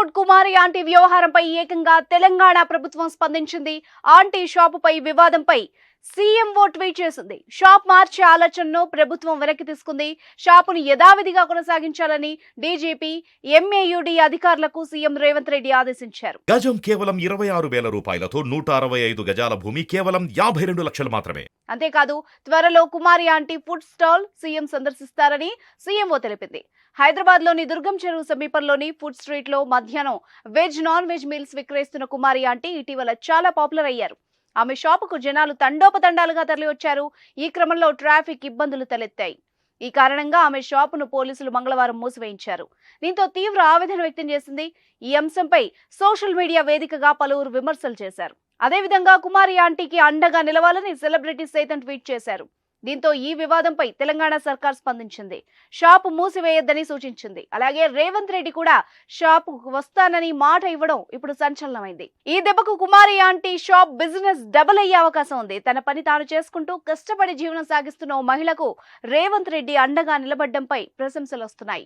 Food కుమారి aunty వ్యవహారంపై ఏకంగా తెలంగాణ ప్రభుత్వం స్పందించింది. ఆంటీ షాపుపై వివాదంపై సీఎంఓ ట్వీట్ చేసింది. షాప్ మార్చే ఆలోచనను ప్రభుత్వం వెనక్కి తీసుకుంది. షాపును యథావిధిగా కొనసాగించాలని డీజీపీ ఎంఏయుడి అధికారులకు సీఎం రేవంత్ రెడ్డి ఆదేశించారు. గజం కేవలం 26,000 రూపాయలతో 165 గజాల భూమి కేవలం 52 లక్షలు మాత్రమే. అంతేకాదు, త్వరలో Kumari aunty food stall CM సందర్శిస్తారని సీఎంఓ తెలిపింది. హైదరాబాద్ లోని దుర్గం చెరువు సమీపంలోని ఫుడ్ స్ట్రీట్ లో మధ్యాహ్నం వెజ్ నాన్ వెజ్ మీల్స్ విక్రయిస్తున్న కుమారి ఆంటీ ఇటీవల చాలా పాపులర్ అయ్యారు. ఆమె షాపుకు జనాలు తండోపతండాలుగా తరలివచ్చారు. ఈ క్రమంలో ట్రాఫిక్ ఇబ్బందులు తలెత్తాయి. ఈ కారణంగా ఆమె షాపును పోలీసులు మంగళవారం మూసివేయించారు. దీంతో తీవ్ర ఆవేదన వ్యక్తం చేసింది. ఈ అంశంపై సోషల్ మీడియా వేదికగా పలువురు విమర్శలు చేశారు. అదేవిధంగా కుమారి ఆంటీకి అండగా నిలవాలని సెలబ్రిటీస్ సైతం ట్వీట్ చేశారు. దీంతో ఈ వివాదంపై తెలంగాణ సర్కార్ స్పందించింది. షాపు మూసివేయొద్దని సూచించింది. అలాగే రేవంత్ రెడ్డి కూడా షాపు వస్తానని మాట ఇవ్వడం ఇప్పుడు సంచలనమైంది. ఈ దెబ్బకు కుమారి ఆంటీ షాప్ బిజినెస్ డబుల్ అయ్యే అవకాశం ఉంది. తన పని తాను చేసుకుంటూ కష్టపడి జీవనం సాగిస్తున్న ఓ మహిళకు రేవంత్ రెడ్డి అండగా నిలబడ్డంపై ప్రశంసలు వస్తున్నాయి.